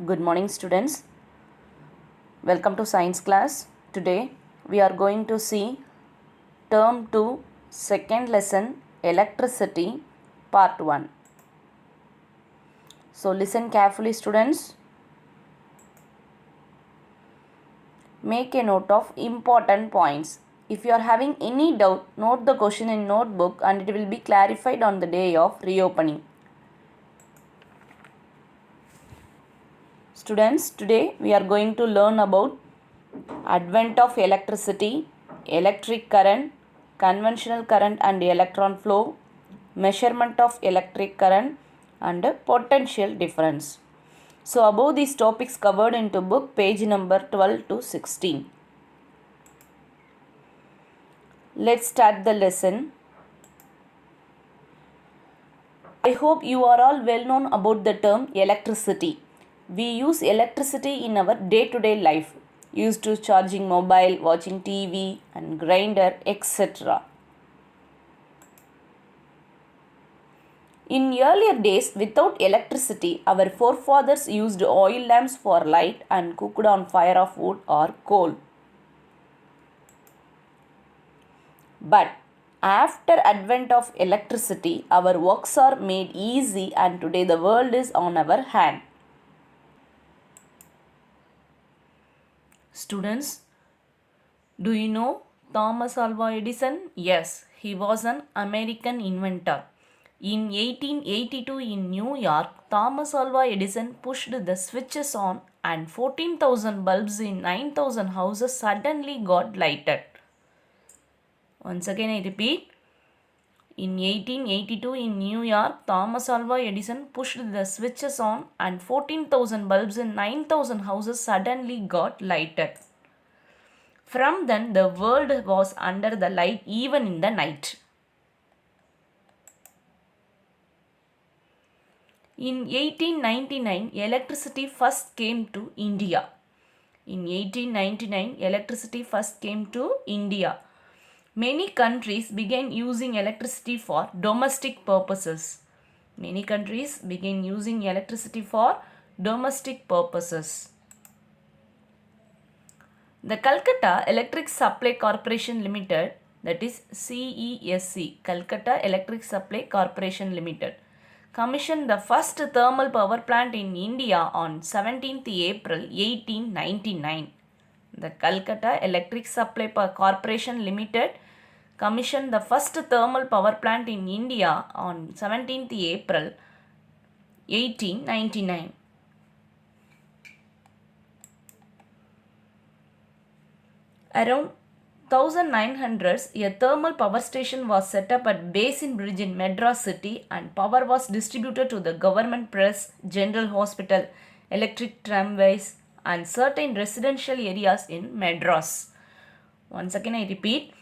Good morning, students. Welcome to science class. Today we are going to see term 2 second lesson electricity part 1. So listen carefully, students. Make a note of important points. If you are having any doubt, note the question in notebook and it will be clarified on the day of reopening. Students, today we are going to learn about advent of electricity, electric current, conventional current and electron flow, measurement of electric current and potential difference. So above these topics covered into book page number 12 to 16. Let's start the lesson. I hope you are all well known about the term electricity. We use electricity in our day-to-day life, used to charging mobile, watching TV and grinder, etc. In earlier days, without electricity, our forefathers used oil lamps for light and cooked on fire of wood or coal. But after advent of electricity, our works are made easy and today the world is on our hand. Students, do you know Thomas Alva Edison? Yes, he was an American inventor. In 1882 in New York, Thomas Alva Edison pushed the switches on and 14,000 bulbs in 9,000 houses suddenly got lighted. Once again I repeat. In 1882 in New York, Thomas Alva Edison pushed the switches on and 14,000 bulbs in 9,000 houses suddenly got lighted. From then, the world was under the light even in the night. In 1899, electricity first came to India. In 1899, electricity first came to India. Many countries began using electricity for domestic purposes. Many countries began using electricity for domestic purposes. The Calcutta Electric Supply Corporation Limited, that is CESC, Calcutta Electric Supply Corporation Limited, commissioned the first thermal power plant in India on 17th April 1899. The Calcutta Electric Supply Corporation Limited commissioned the first thermal power plant in India on 17th April 1899. Around 1900s, a thermal power station was set up at Basin Bridge in Madras city and power was distributed to the government press, general hospital, electric tramways and certain residential areas in Madras. Once again I repeat.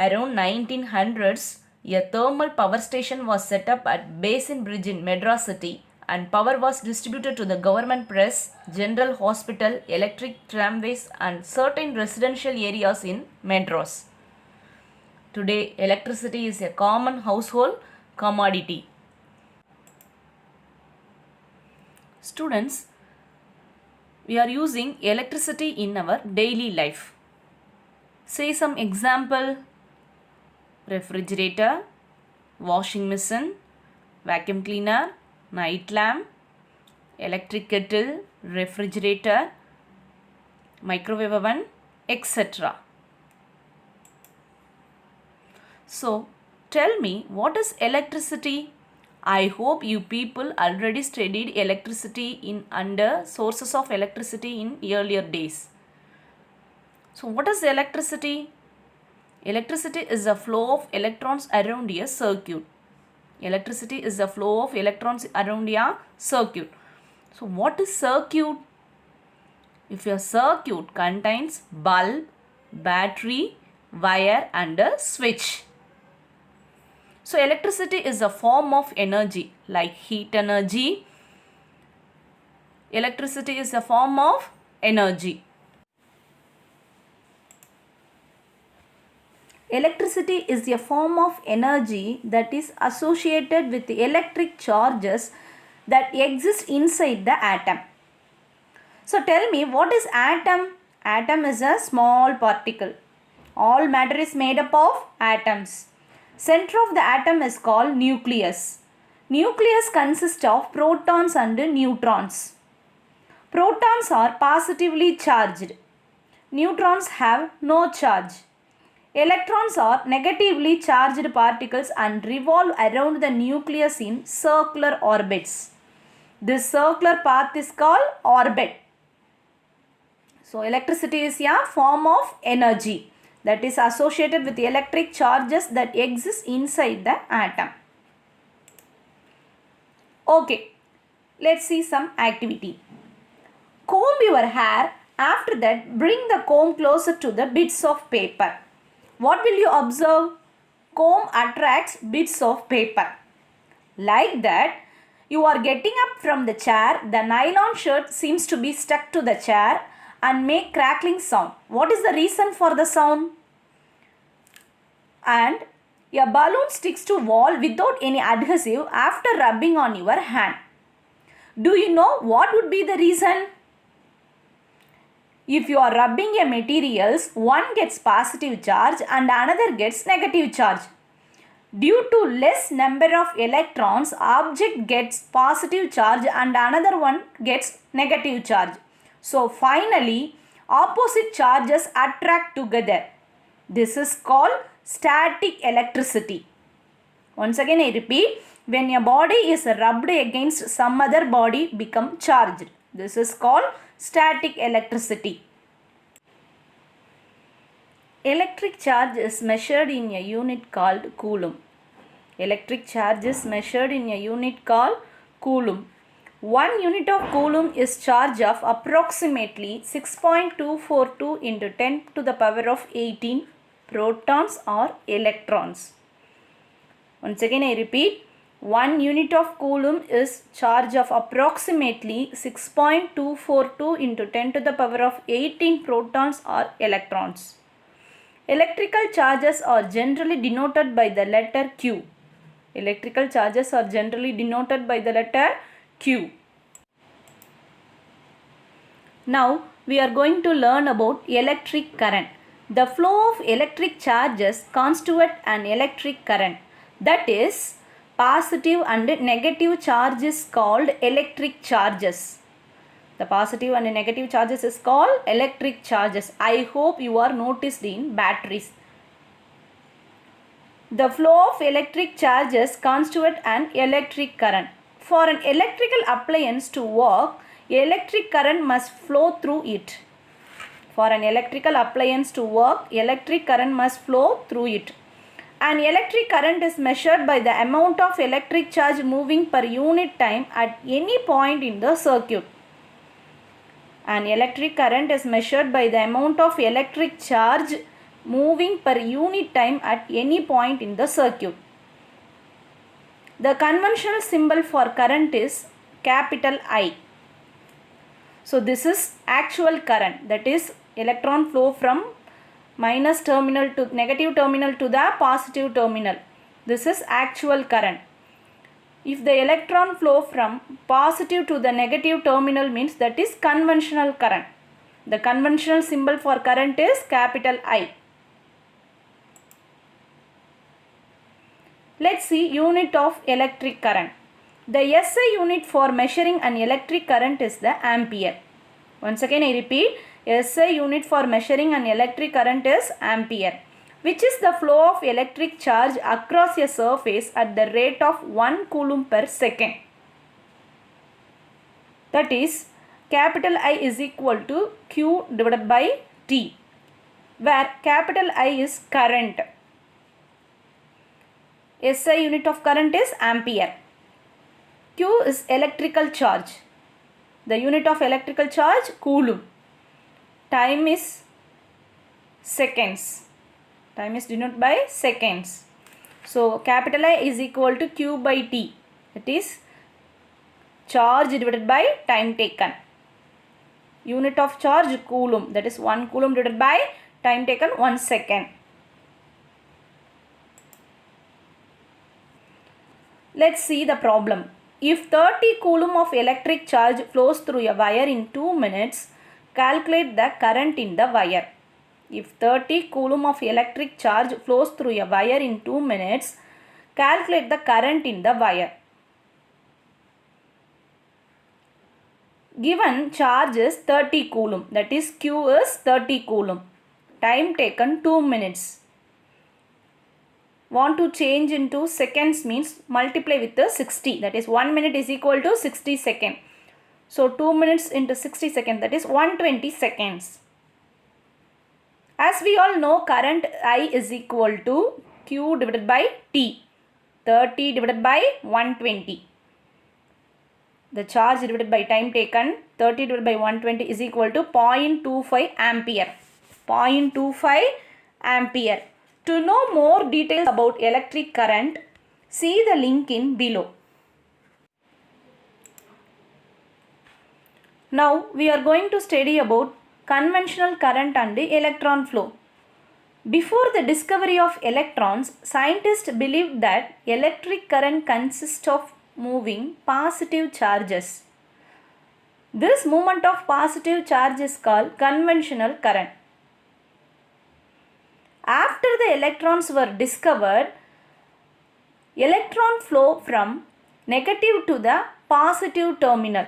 Around 1900s, a thermal power station was set up at Basin Bridge in Madras city and power was distributed to the government press, general hospital, electric tramways and certain residential areas in Madras. Today, electricity is a common household commodity. Students, we are using electricity in our daily life. Say some example. Refrigerator, washing machine, vacuum cleaner, night lamp, electric kettle, refrigerator, microwave oven, etc. So, tell me, what is electricity? I hope you people already studied electricity in under sources of electricity in earlier days. So, what is electricity? Electricity is the flow of electrons around a circuit. Electricity is the flow of electrons around a circuit. So what is circuit? If your circuit contains bulb, battery, wire and a switch. So electricity is a form of energy like heat energy. Electricity is a form of energy. Electricity is a form of energy that is associated with the electric charges that exist inside the atom. So tell me, what is atom? Atom is a small particle. All matter is made up of atoms. Center of the atom is called nucleus. Nucleus consists of protons and neutrons. Protons are positively charged. Neutrons have no charge. Electrons are negatively charged particles and revolve around the nucleus in circular orbits. This circular path is called orbit. So electricity is a form of energy that is associated with electric charges that exist inside the atom. Okay, let's see some activity. Comb your hair. After that, bring the comb closer to the bits of paper. What will you observe? Comb attracts bits of paper. Like that, you are getting up from the chair. The nylon shirt seems to be stuck to the chair and make crackling sound. What is the reason for the sound? And a balloon sticks to wall without any adhesive after rubbing on your hand. Do you know what would be the reason? If you are rubbing a materials, one gets positive charge and another gets negative charge. Due to less number of electrons, object gets positive charge and another one gets negative charge. So finally, opposite charges attract together. This is called static electricity. Once again I repeat, when a body is rubbed against some other body become charged. This is called static electricity. Electric charge is measured in a unit called coulomb. Electric charge is measured in a unit called coulomb. 1 unit of coulomb is charge of approximately 6.242 into 10 to the power of 18 protons or electrons. Once again I repeat, 1 unit of coulomb is charge of approximately 6.242 into 10 to the power of 18 protons or electrons. Electrical charges are generally denoted by the letter Q. Electrical charges are generally denoted by the letter Q. Now we are going to learn about electric current. The flow of electric charges constitute an electric current. That is, positive and negative charge is called electric charges. The positive and negative charges is called electric charges. I hope you are noticed in batteries. The flow of electric charges constitute an electric current. For an electrical appliance to work, electric current must flow through it. For an electrical appliance to work, electric current must flow through it. An electric current is measured by the amount of electric charge moving per unit time at any point in the circuit. An electric current is measured by the amount of electric charge moving per unit time at any point in the circuit. The conventional symbol for current is capital I. So this is actual current, that is electron flow from minus terminal to negative terminal to the positive terminal. This is actual current. If the electron flow from positive to the negative terminal means that is conventional current. The conventional symbol for current is capital I. Let's see unit of electric current. The SI unit for measuring an electric current is the ampere. Once again I repeat, SI unit for measuring an electric current is ampere, which is the flow of electric charge across a surface at the rate of 1 coulomb per second. That is, capital I is equal to Q divided by T, where capital I is current. SI unit of current is ampere. Q is electrical charge. The unit of electrical charge, coulomb. Time is seconds. Time is denoted by seconds. So capital I is equal to Q by T. That is charge divided by time taken. Unit of charge, coulomb. That is 1 coulomb divided by time taken 1 second. Let's see the problem. If 30 coulomb of electric charge flows through a wire in 2 minutes, calculate the current in the wire. If 30 coulomb of electric charge flows through a wire in 2 minutes, calculate the current in the wire. Given charge is 30 coulomb, that is Q is 30 coulomb. Time taken 2 minutes. Want to change into seconds means multiply with the 60, that is 1 minute is equal to 60 seconds. So 2 minutes into 60 seconds, that is 120 seconds. As we all know, current I is equal to Q divided by T, 30 divided by 120. The charge divided by time taken, 30 divided by 120 is equal to 0.25 ampere. 0.25 ampere. To know more details about electric current, see the link in below. Now we are going to study about conventional current and the electron flow. Before the discovery of electrons, scientists believed that electric current consists of moving positive charges. This movement of positive charge is called conventional current. After the electrons were discovered, electron flow from negative to the positive terminal.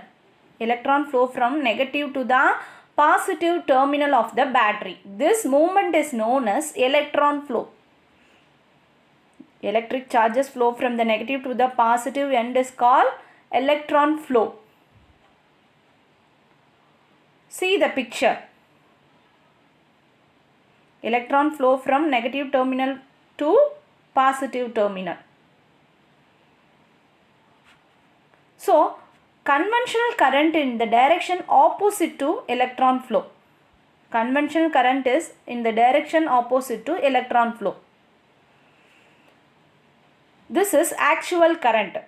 Electron flow from negative to the positive terminal of the battery. This movement is known as electron flow. Electric charges flow from the negative to the positive end is called electron flow. See the picture. Electron flow from negative terminal to positive terminal. So, conventional current in the direction opposite to electron flow. Conventional current is in the direction opposite to electron flow. This is actual current.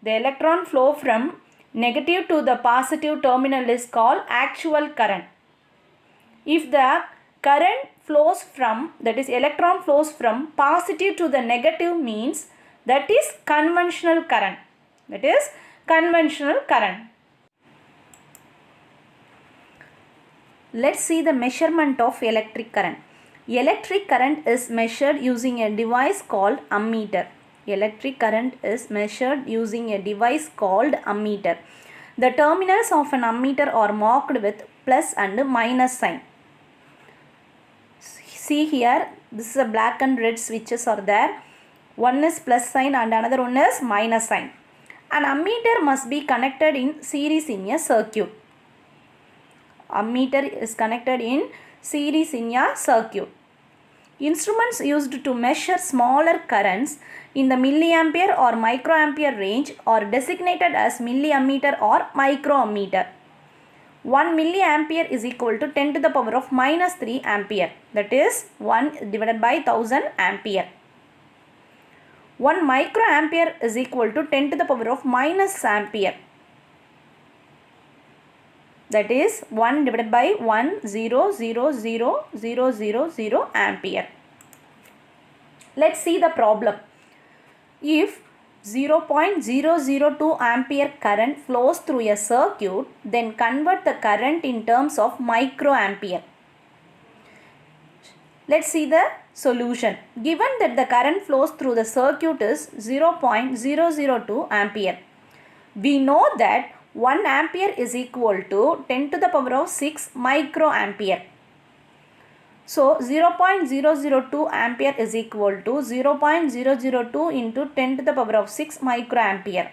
The electron flow from negative to the positive terminal is called actual current. If the current flows from, that is electron flows from positive to the negative means that is conventional current. That is conventional current. Let's see the measurement of electric current. Electric current is measured using a device called ammeter. Electric current is measured using a device called ammeter. The terminals of an ammeter are marked with plus and minus sign. See here, this is a black and red switches are there. One is plus sign and another one is minus sign. An ammeter must be connected in series in a circuit. Ammeter is connected in series in a circuit. Instruments used to measure smaller currents in the milliampere or microampere range are designated as milliammeter or microammeter. 1 milliampere is equal to 10 to the power of minus 3 ampere. That is 1 divided by 1000 ampere. 1 microampere is equal to 10 to the power of minus ampere. That is 1 divided by 1,000,000 ampere. Let's see the problem. If 0.002 ampere current flows through a circuit, then convert the current in terms of microampere. Let's see the solution. Given that the current flows through the circuit is 0.002 ampere, we know that 1 ampere is equal to 10 to the power of 6 microampere. So 0.002 ampere is equal to 0.002 into 10 to the power of 6 microampere.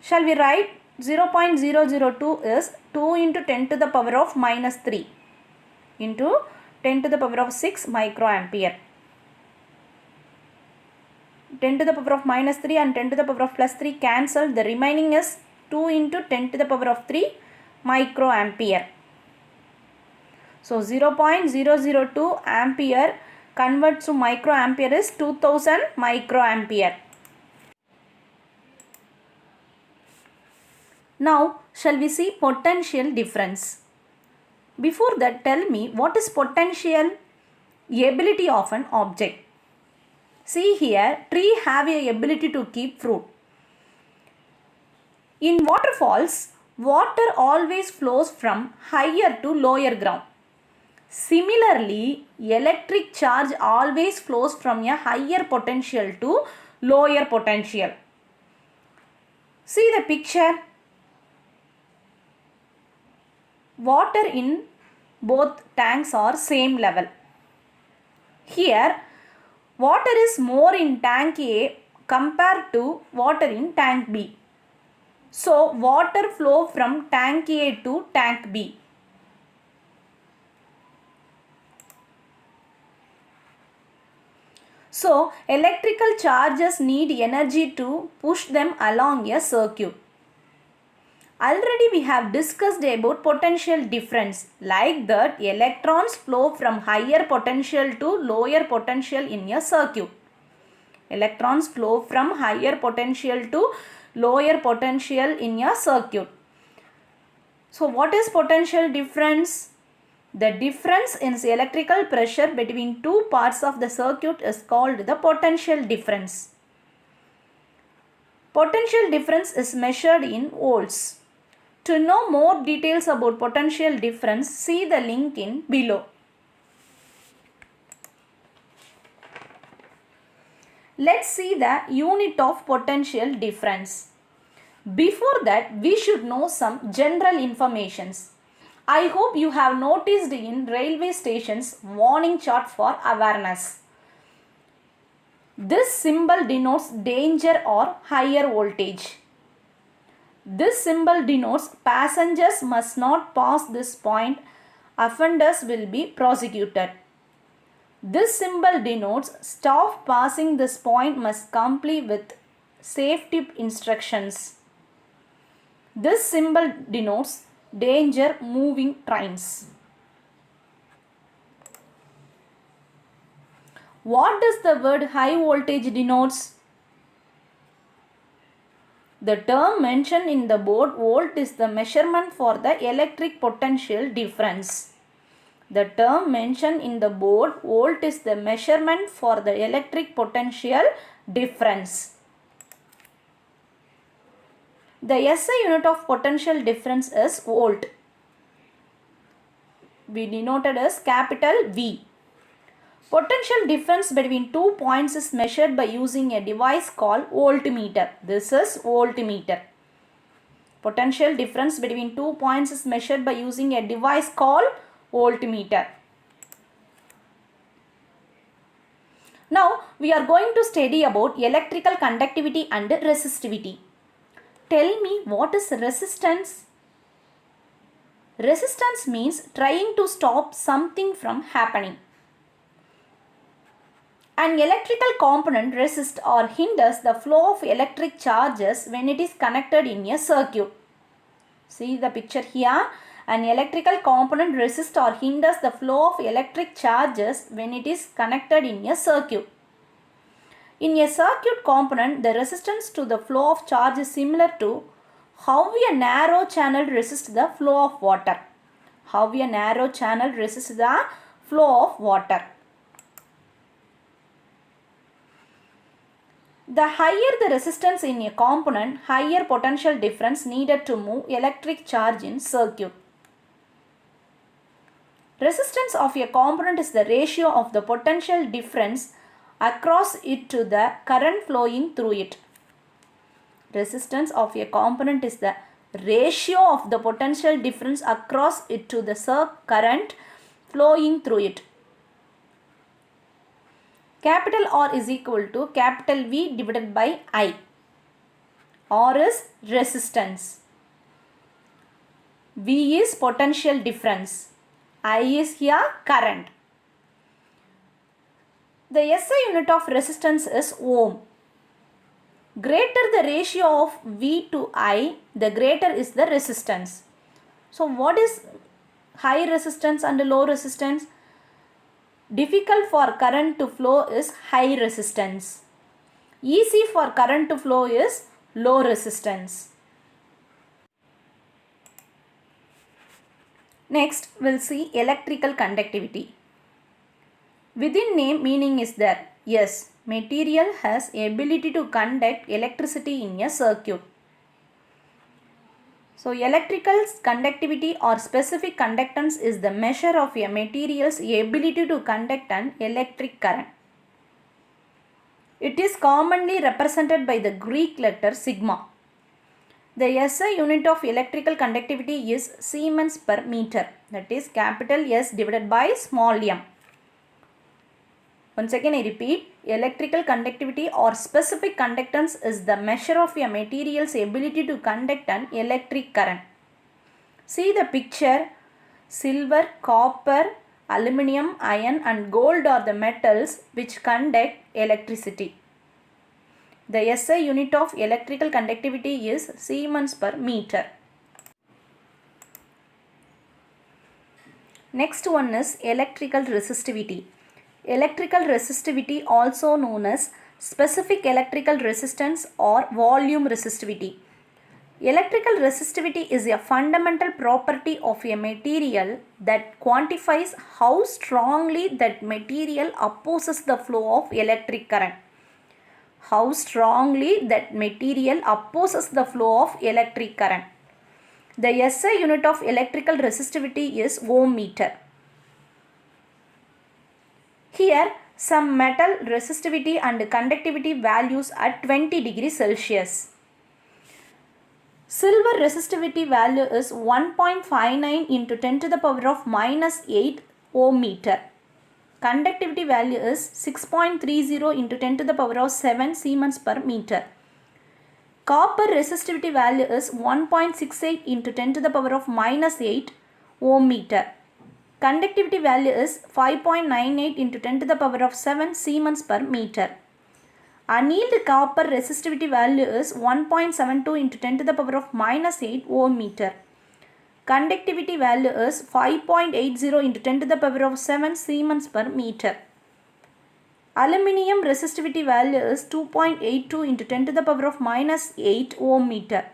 Shall we write 0.002 is 2 into 10 to the power of minus 3 into 10 to the power of 6 microampere. 10 to the power of minus 3 and 10 to the power of plus 3 cancel. The remaining is 2 into 10 to the power of 3 microampere. So 0.002 ampere converts to microampere is 2000 microampere. Now shall we see potential difference. Before that, tell me what is potential ability of an object. See here, tree have a ability to keep fruit. In waterfalls, water always flows from higher to lower ground. Similarly, electric charge always flows from a higher potential to lower potential. See the picture. Water in both tanks are same level. Here, water is more in tank A compared to water in tank B. So, water flow from tank A to tank B. So, electrical charges need energy to push them along a circuit. Already we have discussed about potential difference. Like that, electrons flow from higher potential to lower potential in a circuit. Electrons flow from higher potential to lower potential in a circuit. So, what is potential difference? The difference in electrical pressure between two parts of the circuit is called the potential difference. Potential difference is measured in volts. To know more details about potential difference, see the link in below. Let's see the unit of potential difference. Before that, we should know some general informations. I hope you have noticed in railway stations warning chart for awareness. This symbol denotes danger or higher voltage. This symbol denotes passengers must not pass this point. Offenders will be prosecuted. This symbol denotes staff passing this point must comply with safety instructions. This symbol denotes danger moving trains. What does the word high voltage denotes? The term mentioned in the board, volt, is the measurement for the electric potential difference. The term mentioned in the board, volt, is the measurement for the electric potential difference. The SI unit of potential difference is volt. We denoted as capital V. Potential difference between two points is measured by using a device called voltmeter. This is voltmeter. Potential difference between two points is measured by using a device called voltmeter. Now we are going to study about electrical conductivity and resistivity. Tell me, what is resistance? Resistance means trying to stop something from happening. An electrical component resists or hinders the flow of electric charges when it is connected in a circuit. See the picture here. An electrical component resists or hinders the flow of electric charges when it is connected in a circuit. In a circuit component, the resistance to the flow of charge is similar to how a narrow channel resists the flow of water. How a narrow channel resists the flow of water. The higher the resistance in a component, higher potential difference needed to move electric charge in circuit. Resistance of a component is the ratio of the potential difference across it to the current flowing through it. Resistance of a component is the ratio of the potential difference across it to the current flowing through it. Capital R is equal to capital V divided by I. R is resistance. V is potential difference. I is here current. The SI unit of resistance is ohm. Greater the ratio of V to I, the greater is the resistance. So what is high resistance and low resistance? Difficult for current to flow is high resistance. Easy for current to flow is low resistance. Next, we'll see electrical conductivity. Within name, meaning is there. Yes, Material has ability to conduct electricity in a circuit. So electrical conductivity or specific conductance is the measure of a material's ability to conduct an electric current. It is commonly represented by the Greek letter sigma. The SI unit of electrical conductivity is Siemens per meter, that is capital S divided by small m. Once again I repeat, electrical conductivity or specific conductance is the measure of a material's ability to conduct an electric current. See the picture. Silver, copper, aluminum, iron and gold are the metals which conduct electricity. The SI unit of electrical conductivity is Siemens per meter. Next one is electrical resistivity. Electrical resistivity, also known as specific electrical resistance or volume resistivity. Electrical resistivity is a fundamental property of a material that quantifies how strongly that material opposes the flow of electric current. How strongly that material opposes the flow of electric current. The SI unit of electrical resistivity is ohm meter. Here some metal resistivity and conductivity values at 20 degrees Celsius. Silver resistivity value is 1.59 into 10 to the power of minus 8 ohm meter. Conductivity value is 6.30 into 10 to the power of 7 Siemens per meter. Copper resistivity value is 1.68 into 10 to the power of minus 8 ohm meter. Conductivity value is 5.98 into 10 to the power of 7 Siemens per meter. Annealed copper resistivity value is 1.72 into 10 to the power of minus 8 ohm meter. Conductivity value is 5.80 into 10 to the power of 7 Siemens per meter. Aluminium resistivity value is 2.82 into 10 to the power of minus 8 ohm meter.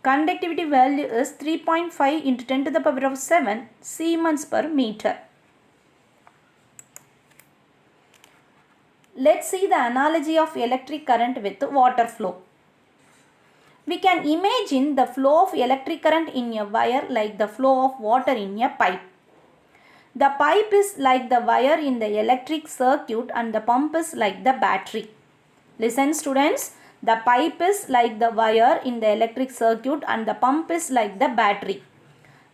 Conductivity value is 3.5 into 10 to the power of 7 Siemens per meter. Let's see the analogy of electric current with water flow. We can imagine the flow of electric current in a wire like the flow of water in a pipe. The pipe is like the wire in the electric circuit and the pump is like the battery. Listen students. The pipe is like the wire in the electric circuit and the pump is like the battery.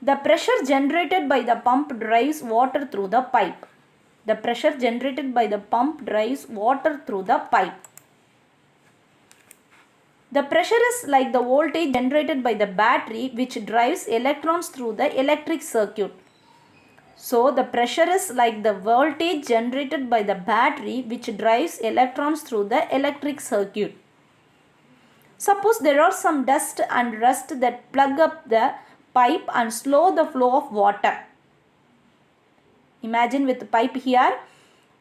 The pressure generated by the pump drives water through the pipe. The pressure generated by the pump drives water through the pipe. The pressure is like the voltage generated by the battery which drives electrons through the electric circuit. So the pressure is like the voltage generated by the battery which drives electrons through the electric circuit. Suppose there are some dust and rust that plug up the pipe and slow the flow of water. Imagine with the pipe here,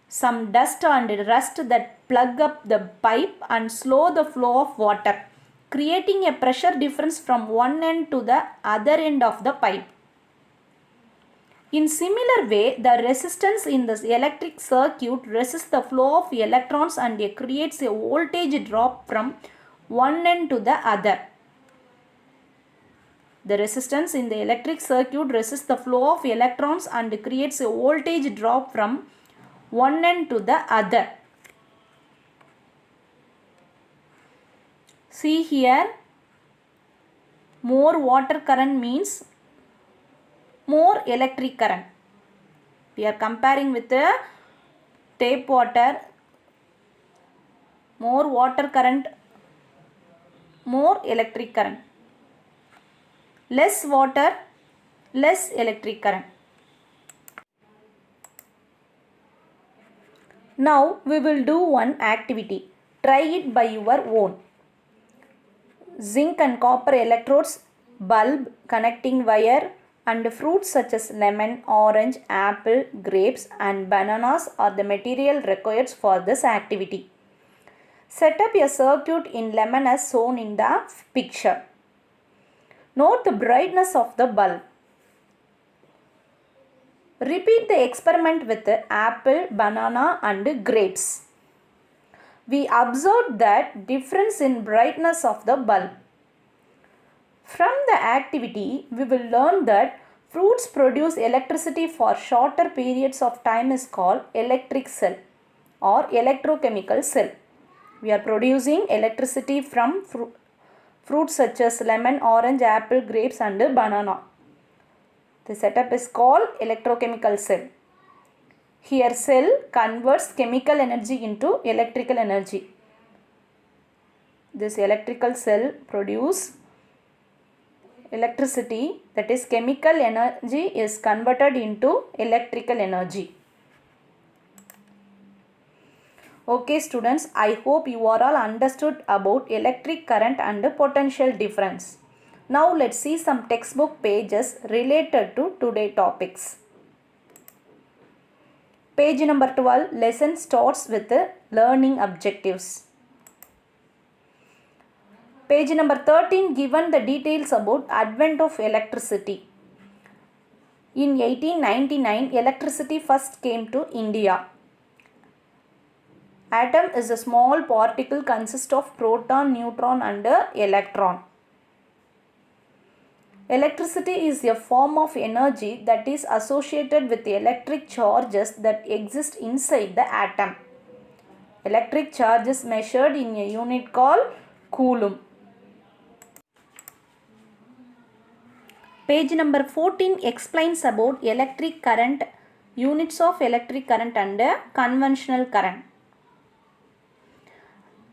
some dust and rust that plug up the pipe and slow the flow of water, creating a pressure difference from one end to the other end of the pipe. In similar way, the resistance in the electric circuit resists the flow of electrons and creates a voltage drop from one end to the other. The resistance in the electric circuit resists the flow of electrons and creates a voltage drop from one end to the other. See here, more water current means more electric current. We are comparing with the tap water. More water current, more electric current. Less water, less electric current. Now we will do one activity. Try it by your own. Zinc and copper electrodes, bulb, connecting wire and fruits such as lemon, orange, apple, grapes and bananas are the material required for this activity. Set up a circuit in lemon as shown in the picture. Note the brightness of the bulb. Repeat the experiment with apple, banana and grapes. we observed that difference in brightness of the bulb. From the activity, we will learn that fruits produce electricity for shorter periods of time is called electric cell or electrochemical cell. We are producing electricity from fruits such as lemon, orange, apple, grapes and banana. The setup is called electrochemical cell. Here cell converts chemical energy into electrical energy. This electrical cell produce electricity, that is chemical energy is converted into electrical energy. Okay students, I hope you are all understood about electric current and potential difference. Now let's see some textbook pages related to today's topics. Page number 12, lesson starts with the learning objectives. Page number 13, given the details about advent of electricity. In 1899, electricity first came to India. Atom is a small particle consist of proton, neutron and electron. Electricity is a form of energy that is associated with electric charges that exist inside the atom. Electric charge is measured in a unit called coulomb. Page number 14 explains about electric current, units of electric current and conventional current.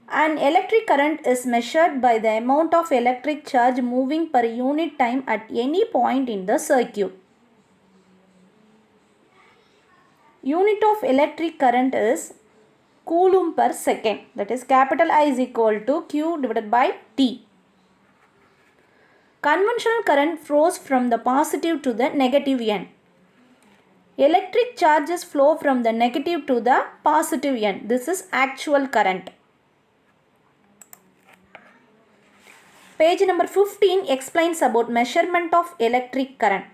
An electric current is measured by the amount of electric charge moving per unit time at any point in the circuit. Unit of electric current is coulomb per second, that is capital I is equal to Q divided by T. Conventional current flows from the positive to the negative end. Electric charges flow from the negative to the positive end. This is actual current. Page number 15 explains about measurement of electric current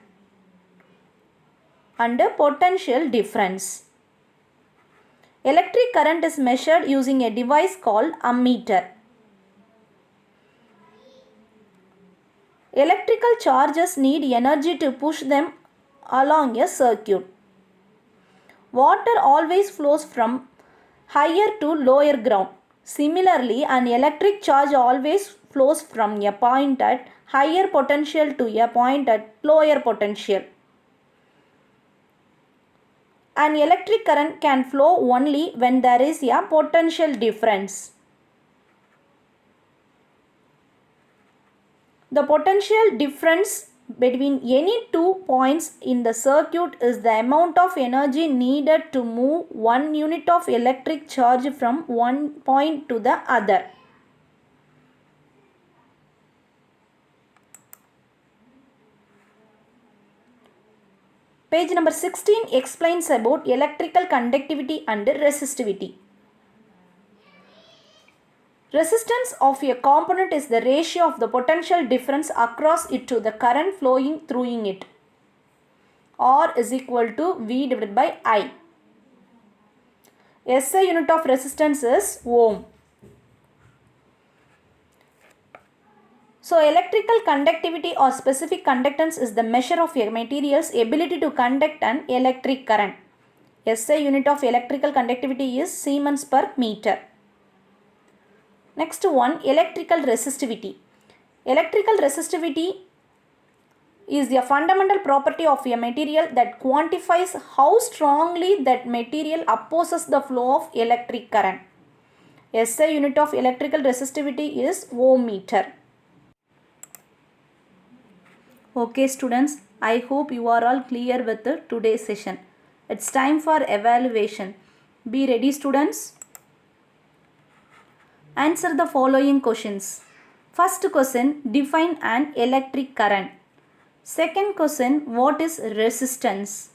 and potential difference. Electric current is measured using a device called ammeter. Electrical charges need energy to push them along a circuit. Water always flows from higher to lower ground. Similarly, an electric charge always flows from a point at higher potential to a point at lower potential. An electric current can flow only when there is a potential difference. The potential difference between any two points in the circuit is the amount of energy needed to move one unit of electric charge from one point to the other. Page number 16 explains about electrical conductivity and resistivity. Resistance of a component is the ratio of the potential difference across it to the current flowing through it. R is equal to V divided by I. SI unit of resistance is ohm. So, electrical conductivity or specific conductance is the measure of a material's ability to conduct an electric current. SI unit of electrical conductivity is Siemens per meter. Next one, electrical resistivity. Electrical resistivity is a fundamental property of a material that quantifies how strongly that material opposes the flow of electric current. SI unit of electrical resistivity is ohm meter. Okay students, I hope you are all clear with today's session. It's time for evaluation. Be ready students. Answer the following questions. First question, define an electric current. Second question, what is resistance?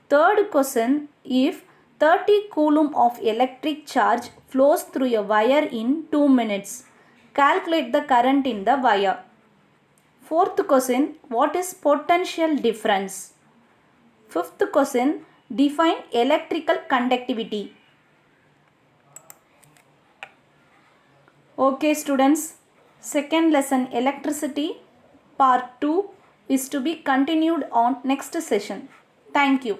Third question, if 30 coulomb of electric charge flows through a wire in 2 minutes, calculate the current in the wire. Fourth question, what is potential difference? Fifth question, define electrical conductivity. Okay students, second lesson electricity part 2 is to be continued on next session. Thank you.